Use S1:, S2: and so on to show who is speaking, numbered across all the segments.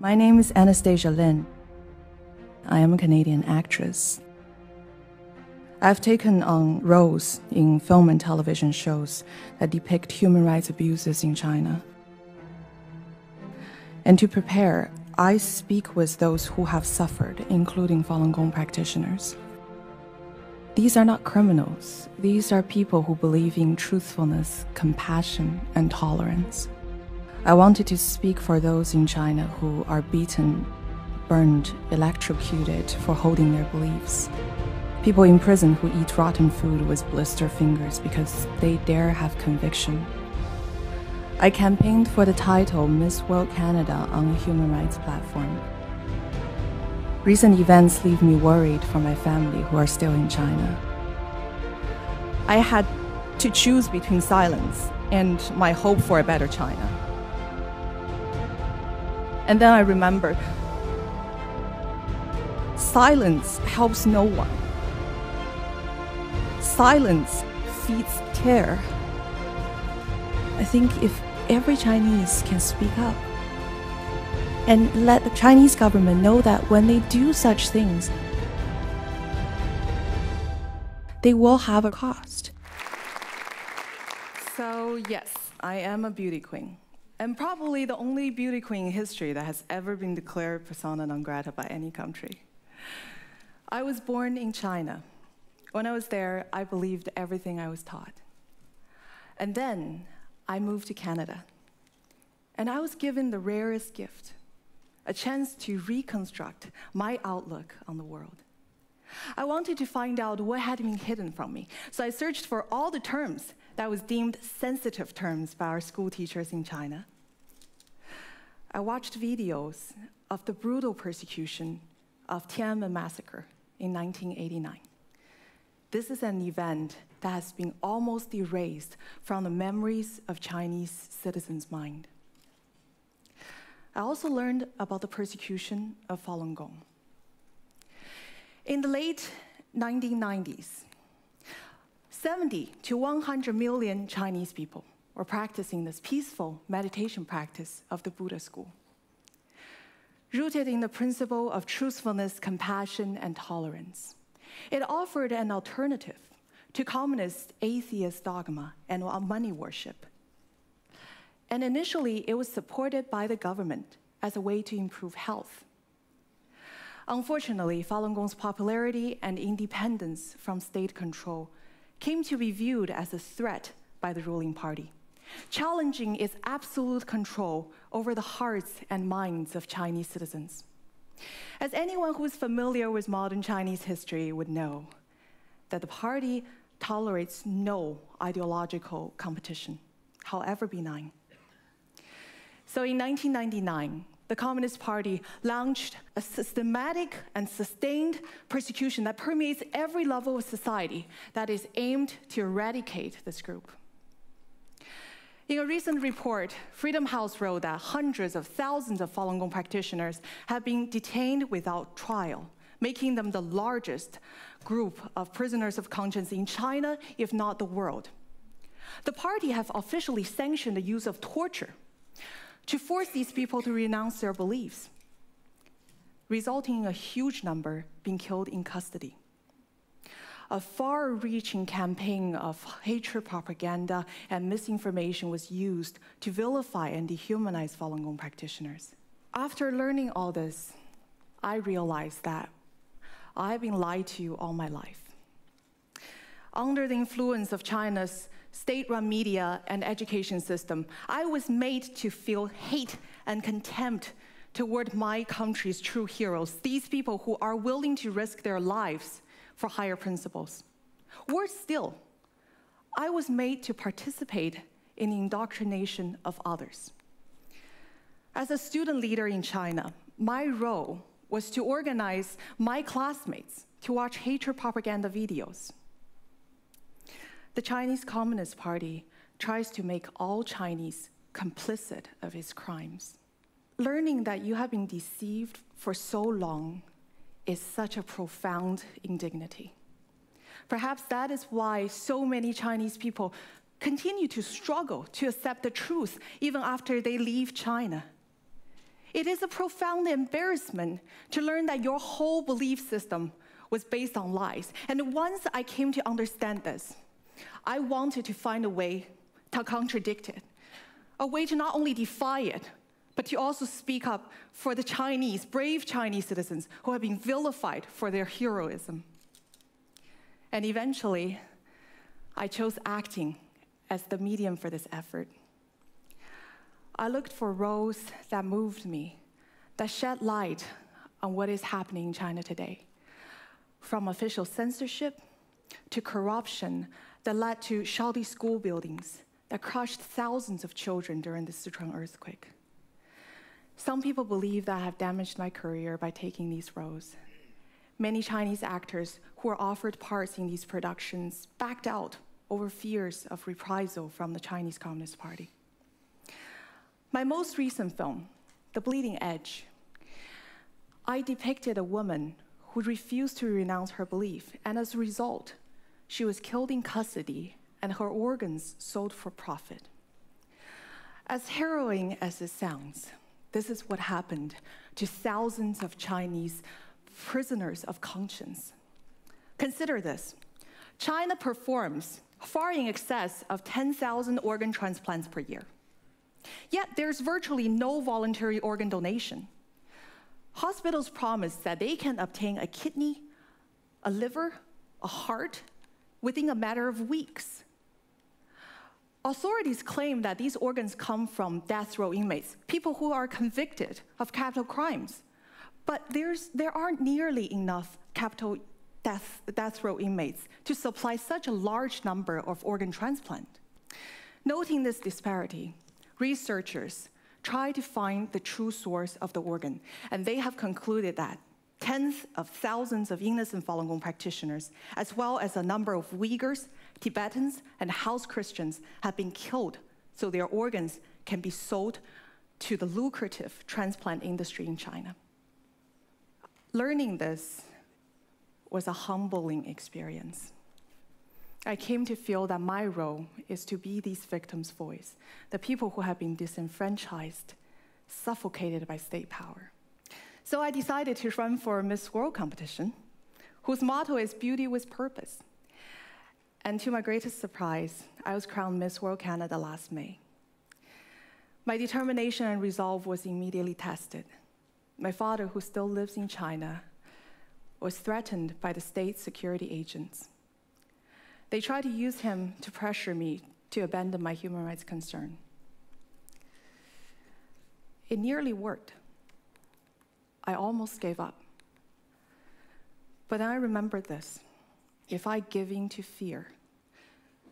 S1: My name is Anastasia Lin. I am a Canadian actress. I've taken on roles in film and television shows that depict human rights abuses in China. And to prepare, I speak with those who have suffered, including Falun Gong practitioners. These are not criminals. These are people who believe in truthfulness, compassion, and tolerance. I wanted to speak for those in China who are beaten, burned, electrocuted for holding their beliefs. People in prison who eat rotten food with blister fingers because they dare have conviction. I campaigned for the title Miss World Canada on a human rights platform. Recent events leave me worried for my family who are still in China. I had to choose between silence and my hope for a better China. And then I remembered, silence helps no one. Silence feeds terror. I think if every Chinese can speak up and let the Chinese government know that when they do such things, they will have a cost. So yes, I am a beauty queen. And probably the only beauty queen in history that has ever been declared persona non grata by any country. I was born in China. When I was there, I believed everything I was taught. And then I moved to Canada. And I was given the rarest gift, a chance to reconstruct my outlook on the world. I wanted to find out what had been hidden from me. So I searched for all the terms that was deemed sensitive terms by our school teachers in China. I watched videos of the brutal persecution of Tiananmen massacre in 1989. This is an event that has been almost erased from the memories of Chinese citizens' mind. I also learned about the persecution of Falun Gong. In the late 1990s, 70 to 100 million Chinese people were practicing this peaceful meditation practice of the Buddha school. Rooted in the principle of truthfulness, compassion, and tolerance, it offered an alternative to communist atheist dogma and money worship. And initially, it was supported by the government as a way to improve health. Unfortunately, Falun Gong's popularity and independence from state control came to be viewed as a threat by the ruling party, challenging its absolute control over the hearts and minds of Chinese citizens. As anyone who is familiar with modern Chinese history would know, that the party tolerates no ideological competition, however benign. So in 1999, the Communist Party launched a systematic and sustained persecution that permeates every level of society that is aimed to eradicate this group. In a recent report, Freedom House wrote that hundreds of thousands of Falun Gong practitioners have been detained without trial, making them the largest group of prisoners of conscience in China, if not the world. The party have officially sanctioned the use of torture to force these people to renounce their beliefs, resulting in a huge number being killed in custody. A far-reaching campaign of hatred propaganda and misinformation was used to vilify and dehumanize Falun Gong practitioners. After learning all this, I realized that I've been lied to all my life. Under the influence of China's state-run media and education system, I was made to feel hate and contempt toward my country's true heroes, these people who are willing to risk their lives for higher principles. Worse still, I was made to participate in the indoctrination of others. As a student leader in China, my role was to organize my classmates to watch hatred propaganda videos. The Chinese Communist Party tries to make all Chinese complicit of its crimes. Learning that you have been deceived for so long is such a profound indignity. Perhaps that is why so many Chinese people continue to struggle to accept the truth even after they leave China. It is a profound embarrassment to learn that your whole belief system was based on lies. And once I came to understand this, I wanted to find a way to contradict it, a way to not only defy it, but to also speak up for the Chinese, brave Chinese citizens who have been vilified for their heroism. And eventually, I chose acting as the medium for this effort. I looked for roles that moved me, that shed light on what is happening in China today, from official censorship to corruption that led to shoddy school buildings that crushed thousands of children during the Sichuan earthquake. Some people believe that I have damaged my career by taking these roles. Many Chinese actors who were offered parts in these productions backed out over fears of reprisal from the Chinese Communist Party. My most recent film, The Bleeding Edge, I depicted a woman who refused to renounce her belief, and as a result, she was killed in custody and her organs sold for profit. As harrowing as it sounds, this is what happened to thousands of Chinese prisoners of conscience. Consider this. China performs far in excess of 10,000 organ transplants per year. Yet there's virtually no voluntary organ donation. Hospitals promise that they can obtain a kidney, a liver, a heart within a matter of weeks. Authorities claim that these organs come from death row inmates, people who are convicted of capital crimes. But there aren't nearly enough capital death row inmates to supply such a large number of organ transplants. Noting this disparity, researchers try to find the true source of the organ, and they have concluded that tens of thousands of innocent Falun Gong practitioners, as well as a number of Uyghurs, Tibetans, and house Christians have been killed so their organs can be sold to the lucrative transplant industry in China. Learning this was a humbling experience. I came to feel that my role is to be these victims' voice, the people who have been disenfranchised, suffocated by state power. So I decided to run for a Miss World competition, whose motto is Beauty with Purpose. And to my greatest surprise, I was crowned Miss World Canada last May. My determination and resolve was immediately tested. My father, who still lives in China, was threatened by the state security agents. They tried to use him to pressure me to abandon my human rights concern. It nearly worked. I almost gave up. But then I remembered this. If I give in to fear,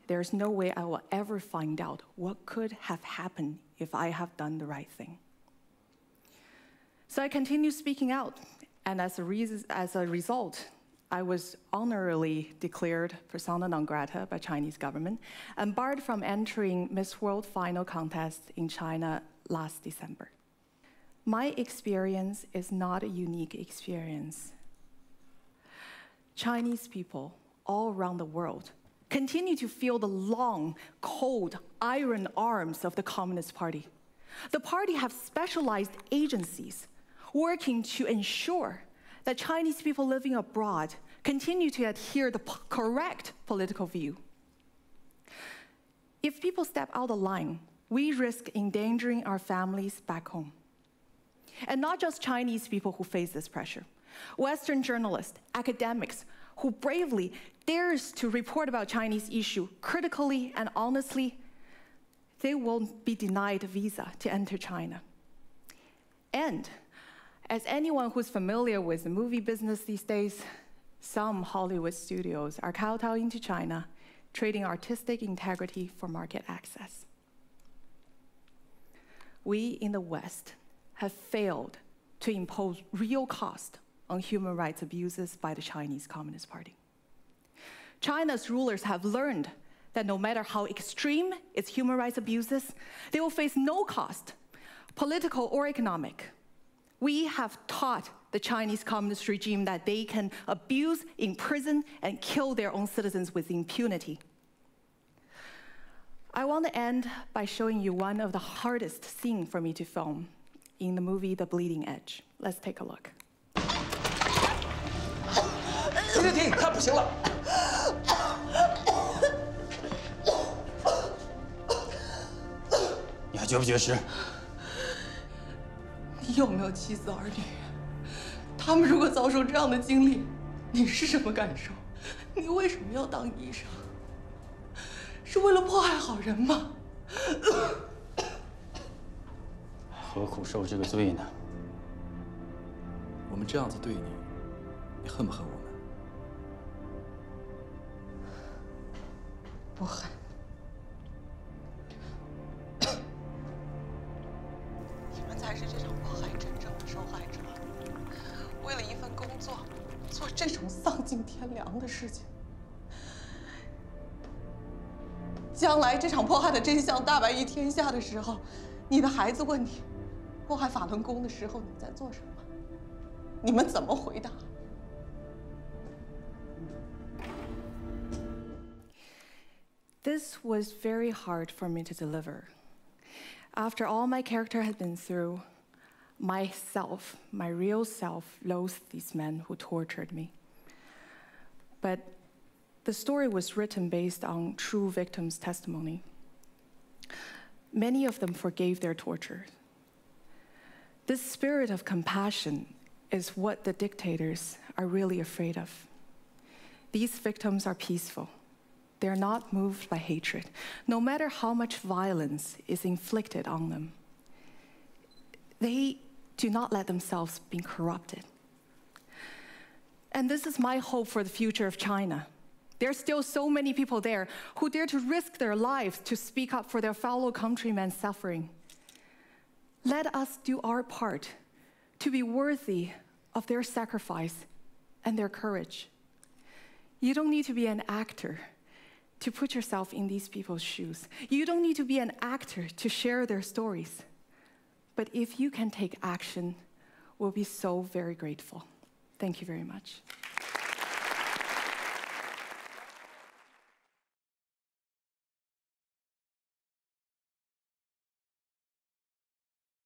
S1: there's no way I will ever find out what could have happened if I have done the right thing. So I continued speaking out, and as a result, I was honorably declared persona non grata by Chinese government and barred from entering Miss World final contest in China last December. My experience is not a unique experience. Chinese people all around the world continue to feel the long, cold, iron arms of the Communist Party. The party have specialized agencies working to ensure that Chinese people living abroad continue to adhere to the correct political view. If people step out of line, we risk endangering our families back home. And not just Chinese people who face this pressure. Western journalists, academics, who bravely dares to report about Chinese issue critically and honestly, they will be denied a visa to enter China. And as anyone who's familiar with the movie business these days, some Hollywood studios are kowtowing to China, trading artistic integrity for market access. We in the West have failed to impose real cost on human rights abuses by the Chinese Communist Party. China's rulers have learned that no matter how extreme its human rights abuses, they will face no cost, political or economic. We have taught the Chinese Communist regime that they can abuse, imprison, and kill their own citizens with impunity. I want to end by showing you one of the hardest scenes for me to film in the movie The Bleeding Edge. Let's take a look.
S2: 停，他不行了。你还绝不绝食？
S3: 你有没有妻子儿女？他们如果遭受这样的经历，你是什么感受？你为什么要当医生？是为了迫害好人吗？
S2: 何苦受这个罪呢？
S4: 我们这样子对你，你恨不恨我们？
S3: 不恨。你们才是这场迫害真正的受害者。为了一份工作，做这种丧尽天良的事情。将来这场迫害的真相大白于天下的时候，你的孩子问你，迫害法轮功的时候你在做什么？你们怎么回答？
S1: This was very hard for me to deliver. After all my character had been through, myself, my real self, loathed these men who tortured me. But the story was written based on true victims' testimony. Many of them forgave their torture. This spirit of compassion is what the dictators are really afraid of. These victims are peaceful. They're not moved by hatred, no matter how much violence is inflicted on them. They do not let themselves be corrupted. And this is my hope for the future of China. There's still so many people there who dare to risk their lives to speak up for their fellow countrymen suffering. Let us do our part to be worthy of their sacrifice and their courage. You don't need to be an actor to put yourself in these people's shoes. You don't need to be an actor to share their stories. But if you can take action, we'll be so very grateful. Thank you very much.